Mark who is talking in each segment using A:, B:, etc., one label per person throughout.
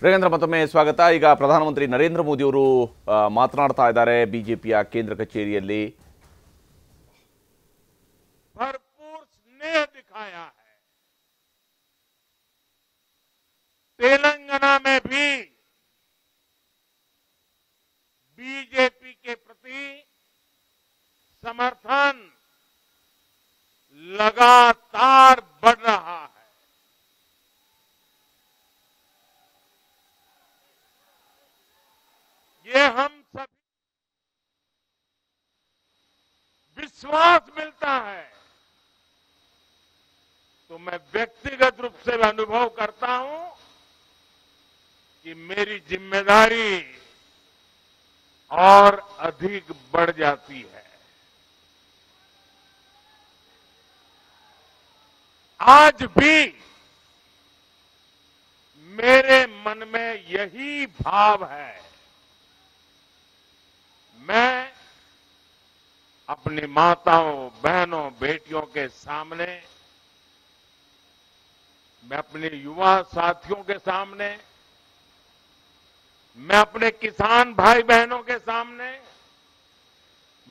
A: ವೀರೇಂದ್ರ ಮತ್ತೊಮ್ಮೆ ಸ್ವಾಗತ. ಈಗ ಪ್ರಧಾನಮಂತ್ರಿ ನರೇಂದ್ರ ಮೋದಿ ಅವರು ಮಾತನಾಡ್ತಾ ಇದ್ದಾರೆ ಬಿಜೆಪಿಯ ಕೇಂದ್ರ ಕಚೇರಿಯಲ್ಲಿ.
B: भरपूर स्नेह दिखाया है। तेलंगाना में भी बीजेपी के प्रति समर्थन लगातार बढ़ रहा है। ये हम सभी विश्वास मिलता है तो मैं व्यक्तिगत रूप से अनुभव करता हूं कि मेरी जिम्मेदारी और अधिक बढ़ जाती है। आज भी मेरे मन में यही भाव है। मैं अपनी माताओं, बहनों, बेटियों के सामने, मैं अपने युवा साथियों के सामने, मैं अपने किसान भाई बहनों के सामने,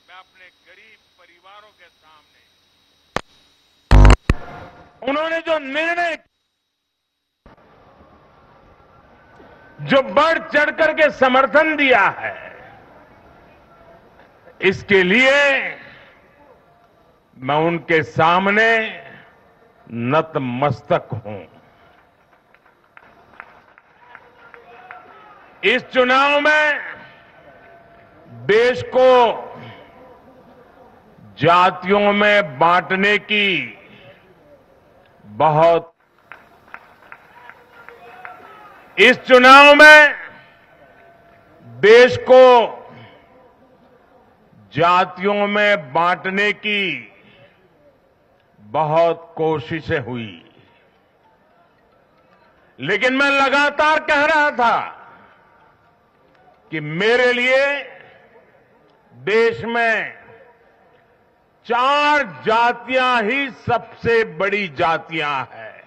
B: मैं अपने गरीब परिवारों के सामने उन्होंने जो निर्णय, जो बढ़ चढ़ करके समर्थन दिया है, इसके लिए मैं उनके सामने नतमस्तक हूं। इस चुनाव में देश को जातियों में बांटने की इस चुनाव में देश को जातियों में बांटने की बहुत कोशिशें हुई, लेकिन मैं लगातार कह रहा था कि मेरे लिए देश में 4 जातियां ही सबसे बड़ी जातियां हैं।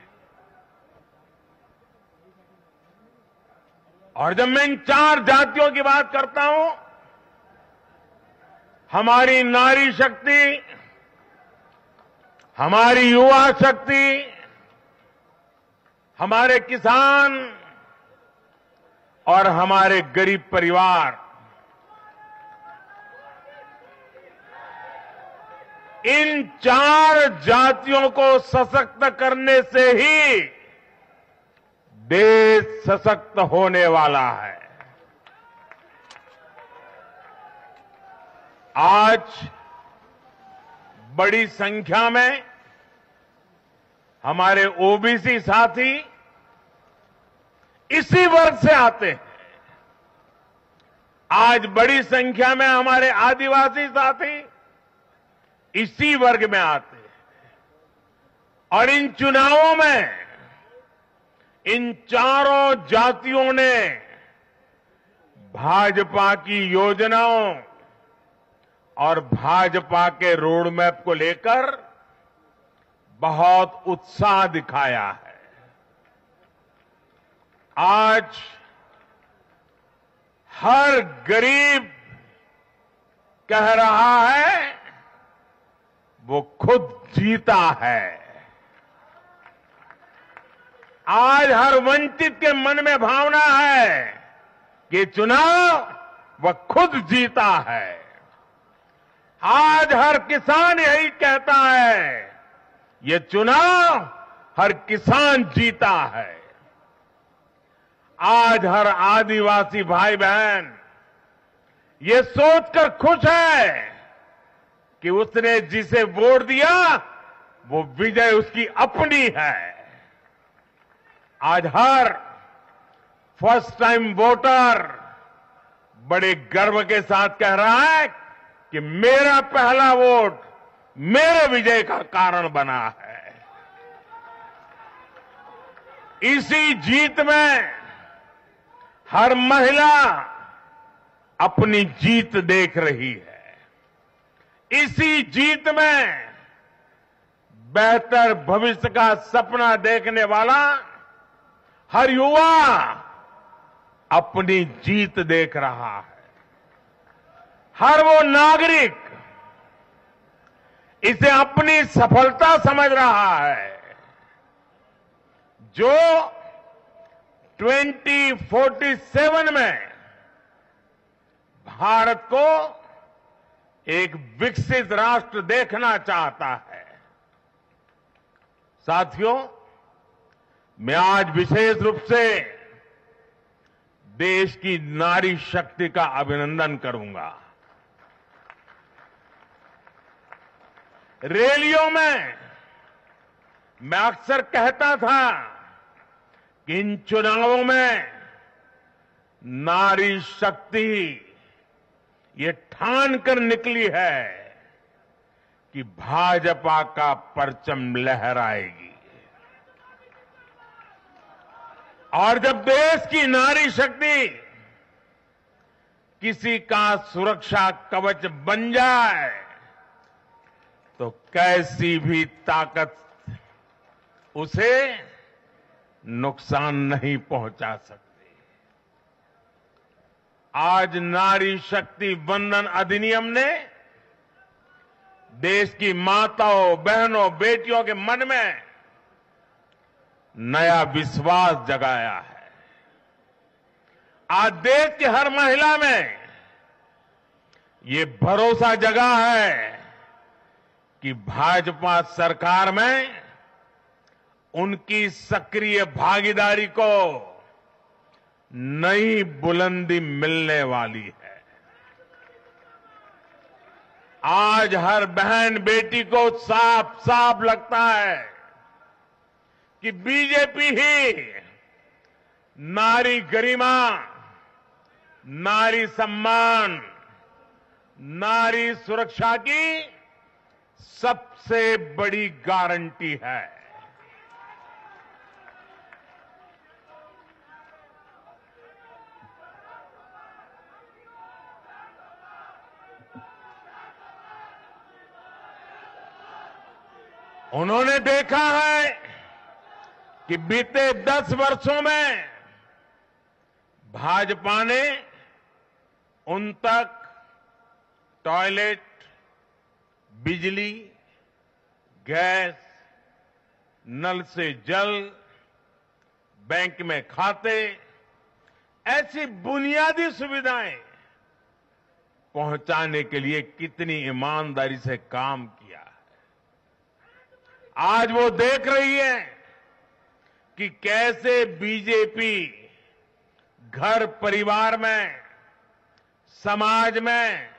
B: और जब मैं इन 4 जातियों की बात करता हूं, हमारी नारी शक्ति, हमारी युवा शक्ति, हमारे किसान और हमारे गरीब परिवार, इन 4 जातियों को सशक्त करने से ही देश सशक्त होने वाला है। आज बड़ी संख्या में हमारे ओबीसी साथी इसी वर्ग से आते हैं। आज बड़ी संख्या में हमारे आदिवासी साथी इसी वर्ग में आते हैं। और इन चुनावों में इन 4 जातियों ने भाजपा की योजनाओं और भाजपा के रोड मैप को लेकर बहुत उत्साह दिखाया है। आज हर गरीब कह रहा है वो खुद जीता है। आज हर वंचित के मन में भावना है कि चुनाव वह खुद जीता है। आज हर किसान यही कहता है, ये चुनाव हर किसान जीता है। आज हर आदिवासी भाई बहन ये सोचकर खुश है कि उसने जिसे वोट दिया वो विजय उसकी अपनी है। आज हर फर्स्ट टाइम वोटर बड़े गर्व के साथ कह रहा है कि मेरा पहला वोट मेरे विजय का कारण बना है। इसी जीत में हर महिला अपनी जीत देख रही है। इसी जीत में बेहतर भविष्य का सपना देखने वाला हर युवा अपनी जीत देख रहा है। हर वो नागरिक इसे अपनी सफलता समझ रहा है जो 2047 में भारत को एक विकसित राष्ट्र देखना चाहता है। साथियों, मैं आज विशेष रूप से देश की नारी शक्ति का अभिनंदन करूंगा। रैलियों में मैं अक्सर कहता था कि इन चुनावों में नारी शक्ति ये ठान कर निकली है कि भाजपा का परचम लहराएगी। और जब देश की नारी शक्ति किसी का सुरक्षा कवच बन जाए तो कैसी भी ताकत उसे नुकसान नहीं पहुंचा सकती। आज नारी शक्ति वंदन अधिनियम ने देश की माताओं, बहनों, बेटियों के मन में नया विश्वास जगाया है। आज देश की हर महिला में ये भरोसा जगा है कि भाजपा सरकार में उनकी सक्रिय भागीदारी को नई बुलंदी मिलने वाली है। आज हर बहन बेटी को साफ साफ लगता है कि बीजेपी ही नारी गरिमा, नारी सम्मान, नारी सुरक्षा की सबसे बड़ी गारंटी है। उन्होंने देखा है कि बीते 10 वर्षों में भाजपा ने उन तक टॉयलेट, बिजली, गैस, नल से जल, बैंक में खाते, ऐसी बुनियादी सुविधाएं पहुंचाने के लिए कितनी ईमानदारी से काम किया है। आज वो देख रही है कि कैसे बीजेपी घर परिवार में, समाज में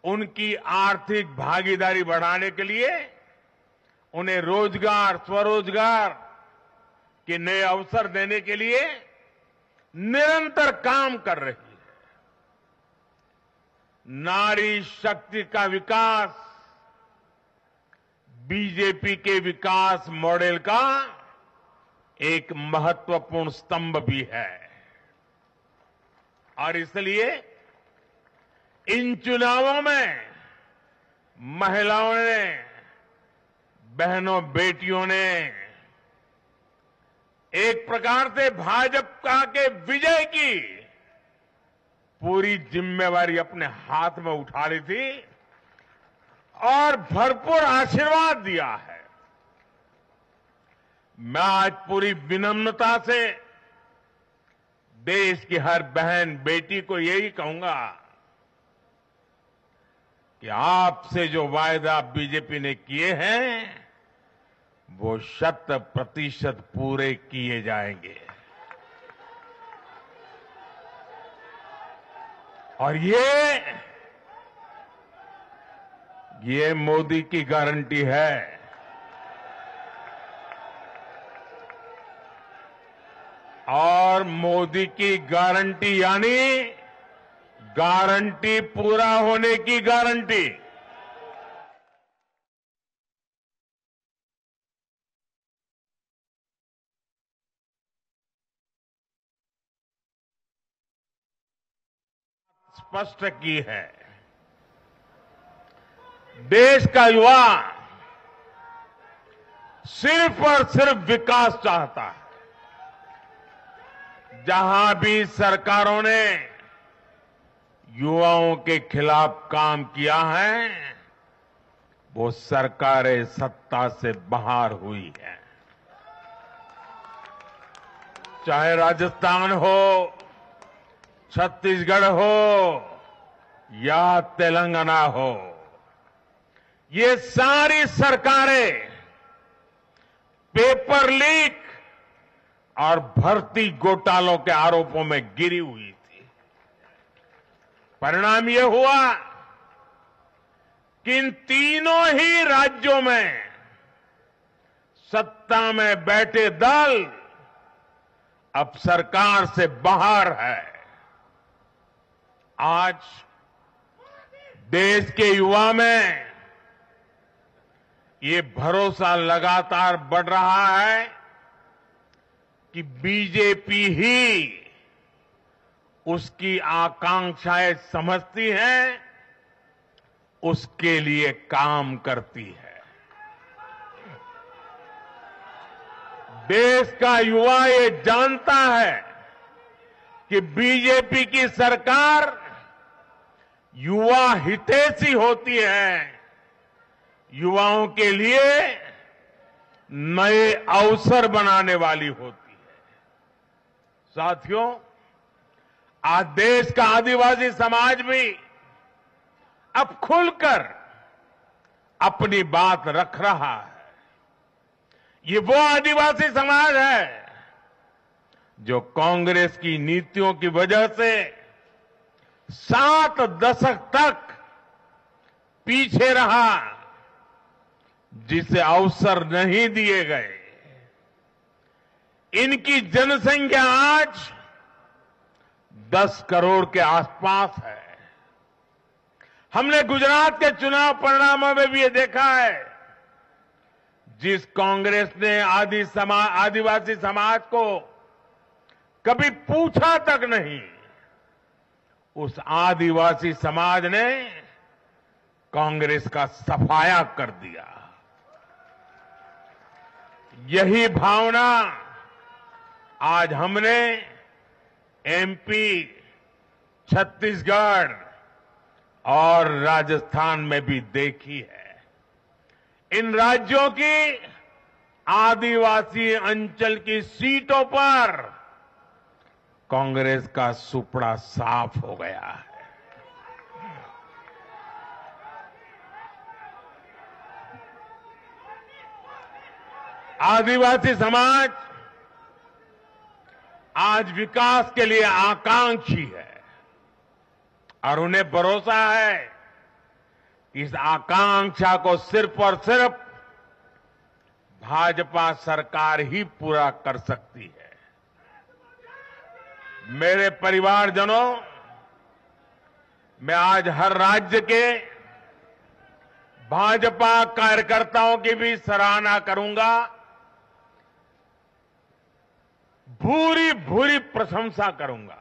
B: उनकी आर्थिक भागीदारी बढ़ाने के लिए उन्हें रोजगार, स्वरोजगार के नए अवसर देने के लिए निरंतर काम कर रही है। नारी शक्ति का विकास बीजेपी के विकास मॉडल का एक महत्वपूर्ण स्तंभ भी है। और इसलिए इन चुनावों में महिलाओं ने, बहनों, बेटियों ने एक प्रकार से भाजपा के विजय की पूरी जिम्मेवारी अपने हाथ में उठा ली थी और भरपूर आशीर्वाद दिया है। मैं आज पूरी विनम्रता से देश की हर बहन बेटी को यही कहूंगा कि आपसे जो वायदा बीजेपी ने किए हैं वो 100% पूरे किए जाएंगे। और ये मोदी की गारंटी है। और मोदी की गारंटी यानी गारंटी पूरा होने की गारंटी। स्पष्ट की है। देश का युवा सिर्फ और सिर्फ विकास चाहता है। जहां भी सरकारों ने युवाओं के खिलाफ काम किया है, वो सरकारें सत्ता से बाहर हुई है। चाहे राजस्थान हो, छत्तीसगढ़ हो या तेलंगाना हो, ये सारी सरकारें पेपर लीक और भर्ती घोटालों के आरोपों में गिरी हुई थी। परिणाम यह हुआ कि इन तीनों ही राज्यों में सत्ता में बैठे दल अब सरकार से बाहर है। आज देश के युवा में ये भरोसा लगातार बढ़ रहा है कि बीजेपी ही उसकी आकांक्षाएं समझती है, उसके लिए काम करती है। देश का युवा ये जानता है कि बीजेपी की सरकार युवा हितैषी होती है, युवाओं के लिए नए अवसर बनाने वाली होती है। साथियों, आज देश का आदिवासी समाज भी अब खुलकर अपनी बात रख रहा है। ये वो आदिवासी समाज है जो कांग्रेस की नीतियों की वजह से 7 दशक तक पीछे रहा, जिसे अवसर नहीं दिए गए। इनकी जनसंख्या आज 10 करोड़ के आसपास है। हमने गुजरात के चुनाव परिणामों में भी ये देखा है, जिस कांग्रेस ने आदिवासी समाज को कभी पूछा तक नहीं, उस आदिवासी समाज ने कांग्रेस का सफाया कर दिया। यही भावना आज हमने एमपी, छत्तीसगढ़ और राजस्थान में भी देखी है। इन राज्यों की आदिवासी अंचल की सीटों पर कांग्रेस का सुपड़ा साफ हो गया है। आदिवासी समाज आज विकास के लिए आकांक्षी है और उन्हें भरोसा है कि इस आकांक्षा को सिर्फ और सिर्फ भाजपा सरकार ही पूरा कर सकती है। मेरे परिवारजनों, मैं आज हर राज्य के भाजपा कार्यकर्ताओं की भी सराहना करूंगा, भूरी भूरी प्रशंसा करूंगा।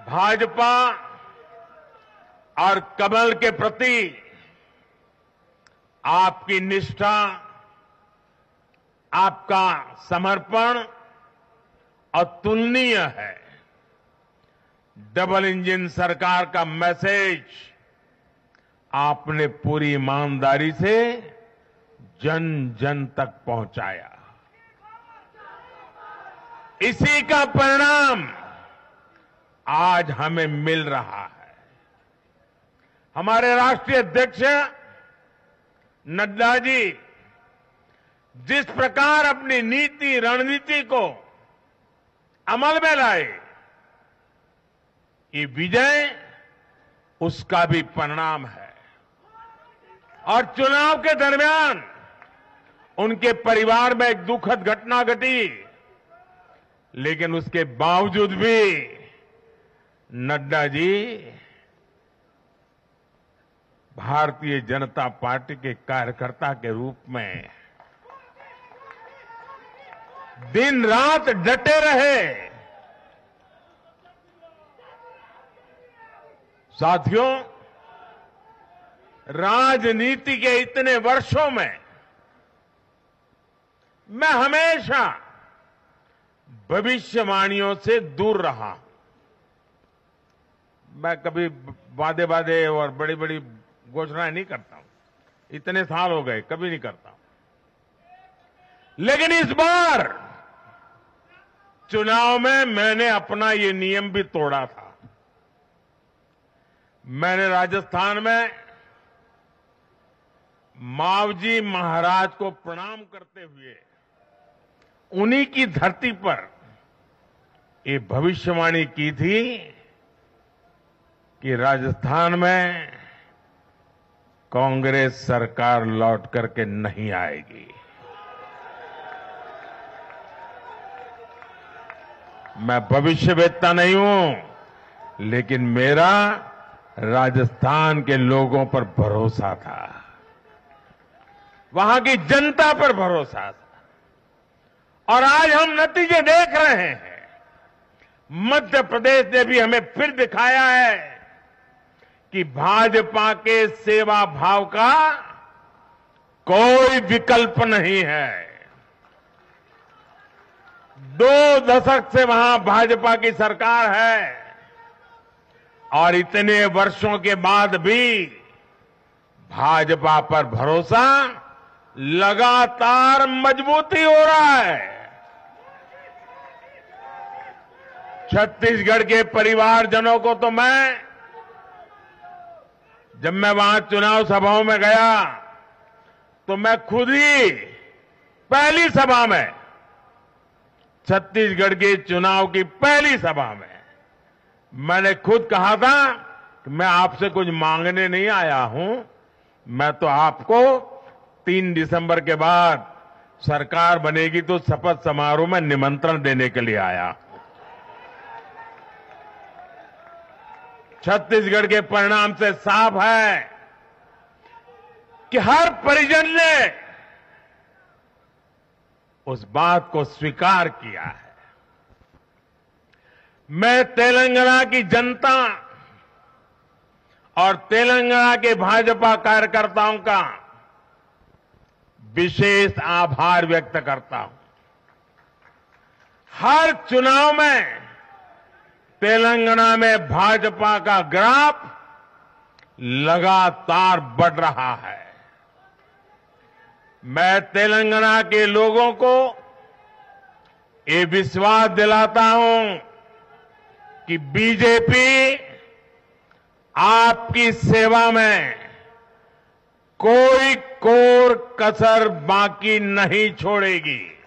B: भाजपा और कमल के प्रति आपकी निष्ठा, आपका समर्पण अतुलनीय है। डबल इंजन सरकार का मैसेज आपने पूरी ईमानदारी से जन जन तक पहुंचाया। इसी का परिणाम आज हमें मिल रहा है। हमारे राष्ट्रीय अध्यक्ष नड्डा जी जिस प्रकार अपनी नीति रणनीति को अमल में लाए, ये विजय उसका भी परिणाम है। और चुनाव के दरमियान उनके परिवार में एक दुखद घटना घटी, लेकिन उसके बावजूद भी नड्डा जी भारतीय जनता पार्टी के कार्यकर्ता के रूप में दिन रात डटे रहे। साथियों, राजनीति के इतने वर्षों में मैं हमेशा भविष्यवाणियों से दूर रहा। मैं कभी वादे वादे और बड़ी बड़ी घोषणाएं नहीं करता हूं, इतने साल हो गए, कभी नहीं करता हूं। लेकिन इस बार चुनाव में मैंने अपना ये नियम भी तोड़ा था। मैंने राजस्थान में मावजी महाराज को प्रणाम करते हुए उन्हीं की धरती पर ये भविष्यवाणी की थी कि राजस्थान में कांग्रेस सरकार लौट करके नहीं आएगी। मैं भविष्यवेत्ता नहीं हूं, लेकिन मेरा राजस्थान के लोगों पर भरोसा था, वहां की जनता पर भरोसा था। और आज हम नतीजे देख रहे हैं। मध्य प्रदेश ने भी हमें फिर दिखाया है कि भाजपा के सेवा भाव का कोई विकल्प नहीं है। 2 दशक से वहां भाजपा की सरकार है और इतने वर्षों के बाद भी भाजपा पर भरोसा लगातार मजबूती हो रहा है। छत्तीसगढ़ के परिवारजनों को तो जब मैं वहां चुनाव सभाओं में गया तो मैं खुद ही पहली सभा में, छत्तीसगढ़ के चुनाव की पहली सभा में मैंने खुद कहा था कि मैं आपसे कुछ मांगने नहीं आया हूं, मैं तो आपको 3 दिसंबर के बाद सरकार बनेगी तो शपथ समारोह में निमंत्रण देने के लिए आया। छत्तीसगढ़ के परिणाम से साफ है कि हर परिजन ने उस बात को स्वीकार किया है। मैं तेलंगाना की जनता और तेलंगाना के भाजपा कार्यकर्ताओं का विशेष आभार व्यक्त करता हूं। हर चुनाव में तेलंगाना में भाजपा का ग्राफ लगातार बढ़ रहा है। मैं तेलंगाना के लोगों को ये विश्वास दिलाता हूं कि बीजेपी आपकी सेवा में कोई कोर कसर बाकी नहीं छोड़ेगी।